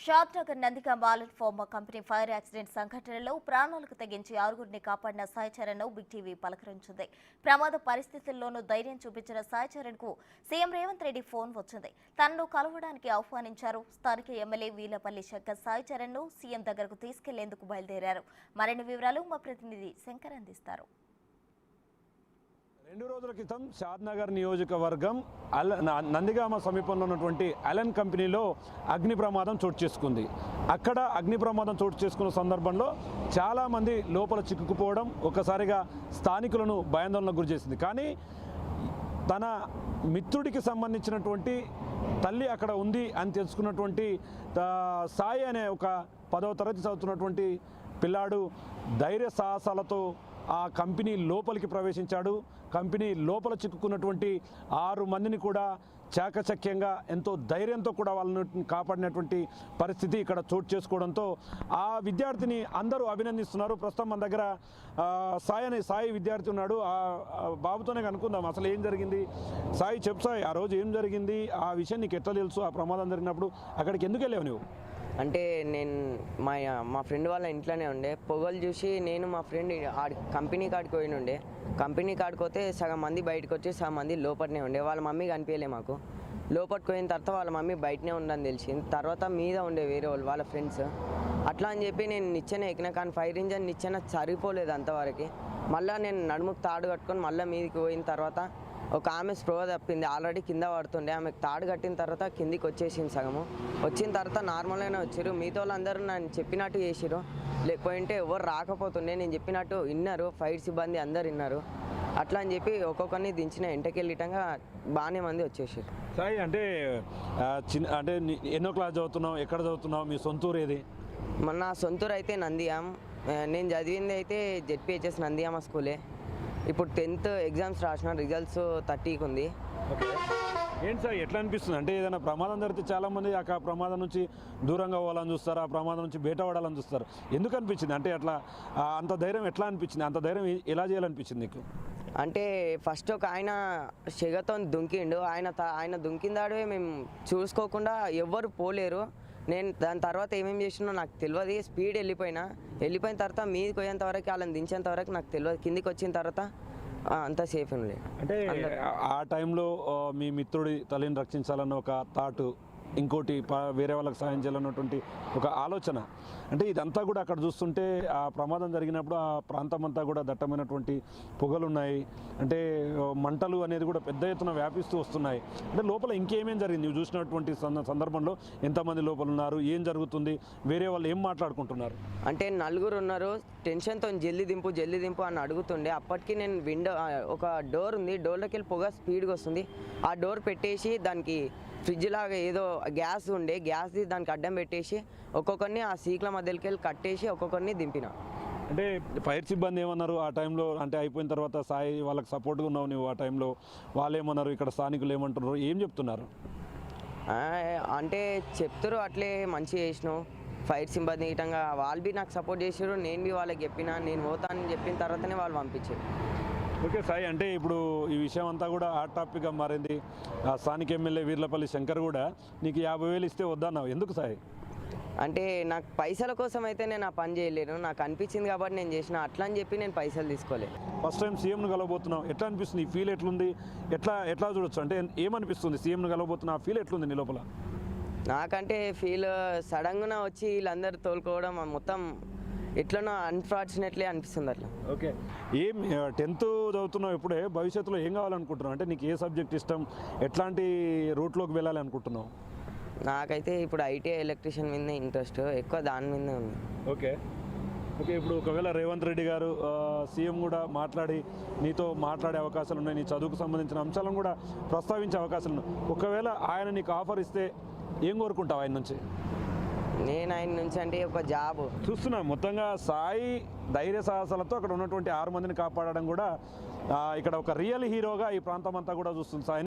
షాద్నగర్ నందిగా బాలెట్ pharma company fire accident సంఘటనలో ప్రాణాలకు తెగించి ఆరుగురిని కాపాడిన సాయి చరణ్ ను బిగ్ టీవీ పలకరించింది. ప్రమాద పరిస్థితుల్లోనూ ధైర్యం చూపించిన సాయి చరణ్ కు సీఎం రేవంత్ రెడ్డి ఫోన్ వచ్చింది. తనను కలవడానికి ఆహ్వానించారు. స్థానిక ఎమ్మెల్యే వీలపల్లి శంకర్ సాయి చరణ్ ను సీఎం దగ్గరకు తీసుకెళ్లేందుకు బయలుదేరారు. మరిన్ని వివరాలు మా ప్రతినిధి శంకర్ అందిస్తారు. 2 రోజుల క్రితం షాద్నగర్ నియోజకవర్గం నందిగామ సమీపంలో ఉన్నటువంటి అలెన్ కంపెనీలో అగ్ని ప్రమాదం చోటు చేసుకుంది. అక్కడ అగ్ని ప్రమాదం చోటు చేసుకున్న సందర్భంలో చాలామంది లోపల చిక్కుకుపోవడం ఒక్కసారిగా స్థానికులను భయాందోళనకు గురిచేసింది. కానీ తన మిత్రుడికి సంబంధించినటువంటి తల్లి అక్కడ ఉంది అని తెలుసుకున్నటువంటి సాయి అనే ఒక 10వ తరగతి చదువుతున్నటువంటి పిల్లాడు ధైర్య సాహసాలతో ఆ కంపెనీ లోపలికి ప్రవేశించాడు. కంపెనీ లోపల చిక్కుకున్నటువంటి 6 మందిని కూడా చాకచక్యంగా ఎంతో ధైర్యంతో కూడా వాళ్ళని కాపాడినటువంటి పరిస్థితి ఇక్కడ చోటు చేసుకోవడంతో ఆ విద్యార్థిని అందరూ అభినందిస్తున్నారు. ప్రస్తుతం మన దగ్గర సాయి విద్యార్థి ఉన్నాడు. ఆ బాబుతోనే కనుక్కుందాం అసలు ఏం జరిగింది. సాయి చెప్పు సాయి, ఆ రోజు ఏం జరిగింది, ఆ విషయం నీకు ఎట్లా తెలుసు, ఆ ప్రమాదం జరిగినప్పుడు అక్కడికి ఎందుకు వెళ్ళావు నువ్వు? అంటే నేను మా ఫ్రెండ్ వాళ్ళ ఇంట్లోనే ఉండే. పొగలు చూసి నేను మా ఫ్రెండ్ కంపెనీ కాడికి పోయి ఉండే. కంపెనీ కాడికి పోతే సగం మంది బయటకు వచ్చి సగం మంది లోపలనే ఉండే. వాళ్ళ మమ్మీ కనిపించలే మాకు. లోపలికి పోయిన తర్వాత వాళ్ళ మమ్మీ బయటనే ఉండని తెలిసింది. తర్వాత మీద ఉండే వేరే వాళ్ళు వాళ్ళ ఫ్రెండ్స్. అట్లా అని చెప్పి నేను నిచ్చెన ఎక్కిన, కానీ ఫైర్ ఇంజన్ నిచ్చెన సరిపోలేదు అంతవరకు. మళ్ళీ నేను నడుముకు తాడు కట్టుకొని మళ్ళీ మీదకి పోయిన తర్వాత ఒక ఆమె స్ప్రో తప్పింది, ఆల్రెడీ కింద పడుతుండే. ఆమెకు తాడు కట్టిన తర్వాత కిందికి వచ్చేసింది సగము. వచ్చిన తర్వాత నార్మల్గానే వచ్చారు. మిగతా వాళ్ళందరూ నేను చెప్పినట్టు చేసిరు. లేకపోయింటే ఎవరు రాకపోతుండే. నేను చెప్పినట్టు విన్నారు, ఫైర్ సిబ్బంది అందరు విన్నారు. అట్లా అని చెప్పి ఒక్కొక్కరిని దించిన ఎంటకెళ్ళిటంగా బాగానే మంది వచ్చేసారు. సాయి అంటే అంటే ఎన్నో క్లాస్ చదువుతున్నావు, ఎక్కడ చదువుతున్నావు, మీ సొంతూరు ఏది? నా సొంతూరు అయితే నందియాం. నేను చదివింది అయితే జెడ్పీహెచ్ఎస్ నందియామ స్కూలే. ఇప్పుడు 10th ఎగ్జామ్స్ రాసిన, రిజల్ట్స్ 30కి ఉంది. ఏంటి సార్ ఎట్లా అనిపిస్తుంది? అంటే ఏదైనా ప్రమాదం జరిగితే చాలామంది ఆ ప్రమాదం నుంచి దూరంగా పోవాలని చూస్తారు, ఆ ప్రమాదం నుంచి బయటపడాలని చూస్తారు. ఎందుకు అనిపించింది? అంటే అట్లా అంత ధైర్యం ఎట్లా అనిపించింది? అంత ధైర్యం ఎలా చేయాలనిపించింది నీకు? అంటే ఫస్ట్ ఒక ఆయన సెగతో దుంకిండు. ఆయన దుంకిందాడే మేము చూసుకోకుండా ఎవ్వరు పోలేరు. నేను దాని తర్వాత ఏమేమి చేసినో నాకు తెలియదు. స్పీడ్ వెళ్ళిపోయిన తర్వాత మీదకి పోయేంత వరకు, వాళ్ళని దించేంత వరకు నాకు తెలియదు. కిందికి వచ్చిన తర్వాత అంతా సేఫ్ ఉంది. అంటే ఆ టైంలో మీ మిత్రుడి తల్లిని రక్షించాలన్న ఒక థాట్, ఇంకోటి వేరే వాళ్ళకి సాయం చేయాలన్నటువంటి ఒక ఆలోచన, అంటే ఇదంతా కూడా అక్కడ చూస్తుంటే ఆ ప్రమాదం జరిగినప్పుడు ఆ ప్రాంతం అంతా కూడా దట్టమైనటువంటి పొగలు ఉన్నాయి. అంటే మంటలు అనేది కూడా పెద్ద ఎత్తున వ్యాపిస్తూ వస్తున్నాయి. అంటే లోపల ఇంకేమేం జరిగింది నువ్వు చూసినటువంటి సందర్భంలో? ఎంతమంది లోపల ఉన్నారు, ఏం జరుగుతుంది, వేరే వాళ్ళు ఏం మాట్లాడుకుంటున్నారు? అంటే 4 ఉన్నారు. టెన్షన్తో జల్దీ దింపు అని అడుగుతుండే. అప్పటికి నేను విండో, ఒక డోర్ ఉంది, డోర్లోకి వెళ్ళి పొగ స్పీడ్గా వస్తుంది. ఆ డోర్ పెట్టేసి దానికి ఫ్రిడ్జ్ లాగా ఏదో గ్యాస్ ఉండే, గ్యాస్ది దానికి అడ్డం పెట్టేసి ఒక్కొక్కరిని ఆ సీట్ల మధ్యలోకి వెళ్ళి కట్టేసి ఒక్కొక్కరిని దింపిన. అంటే ఫైర్ సిబ్బంది ఏమన్నారు ఆ టైంలో? అంటే అయిపోయిన తర్వాత సాయి వాళ్ళకి సపోర్ట్గా ఉన్నావు నువ్వు ఆ టైంలో, వాళ్ళు ఏమన్నారు, ఇక్కడ స్థానికులు ఏమంటున్నారు, ఏం చెప్తున్నారు? అంటే చెప్తారు అట్లే మంచిగా చేసినావు, ఫైర్ సిబ్బంది ఇటంగా వాళ్ళు బి నాకు సపోర్ట్ చేసారు. నేను బి వాళ్ళకి చెప్పిన, నేను పోతానని చెప్పిన తర్వాతనే వాళ్ళు పంపించారు. ఓకే సాయి, అంటే ఇప్పుడు ఈ విషయం అంతా కూడా హాట్ టాపిక్గా మారింది. స్థానిక ఎమ్మెల్యే వీర్లపల్లి శంకర్ కూడా నీకు 50,000 ఇస్తే వద్దన్నావు, ఎందుకు సాయి? అంటే నాకు పైసల కోసం అయితే నేను ఆ పని చేయలేను. నాకు అనిపించింది కాబట్టి నేను చేసిన. అట్లా అని చెప్పి నేను పైసలు తీసుకోలేదు. ఫస్ట్ టైం సీఎంను కలవబోతున్నావు, ఎట్లా అనిపిస్తుంది? ఈ ఫీల్ ఎట్లుంది? ఎట్లా చూడొచ్చు? అంటే ఏమనిపిస్తుంది సీఎంను కలవబోతున్నా, ఆ ఫీల్ ఎట్లుంది నీ లోపల? నాకంటే ఫీల్ సడన్గా వచ్చి వీళ్ళందరూ తోలుకోవడం మొత్తం ఎట్లనో అన్ఫార్చునేట్లీ అనిపిస్తుంది అట్లా. ఓకే, ఏం 10th చదువుతున్నావు ఇప్పుడే, భవిష్యత్తులో ఏం కావాలనుకుంటున్నావు? అంటే నీకు ఏ సబ్జెక్ట్ ఇష్టం, ఎట్లాంటి రూట్లోకి వెళ్ళాలి అనుకుంటున్నావు? నాకైతే ఇప్పుడు ఐటీఐ ఎలక్ట్రీషియన్ మీద ఇంట్రెస్ట్ ఎక్కువ, దాని మీదే ఉంది. ఓకే, ఇప్పుడు ఒకవేళ రేవంత్ రెడ్డి గారు సీఎం కూడా నీతో మాట్లాడే అవకాశాలు ఉన్నాయి, నీ చదువుకు సంబంధించిన అంశాలను కూడా ప్రస్తావించే అవకాశాలు ఉన్నాయి. ఒకవేళ ఆయన నీకు ఆఫర్ ఇస్తే ఏం కోరుకుంటావు ఆయన నుంచి? నేను ఆయన నుంచి అంటే ఒక జాబ్ చూస్తున్నా. మొత్తంగా సాయి ధైర్య సాహసాలతో అక్కడ ఉన్నటువంటి 6 మందిని కాపాడడం కూడా ఇక్కడ ఒక రియల్ హీరోగా ఈ ప్రాంతం అంతా కూడా చూస్తుంది సాయి.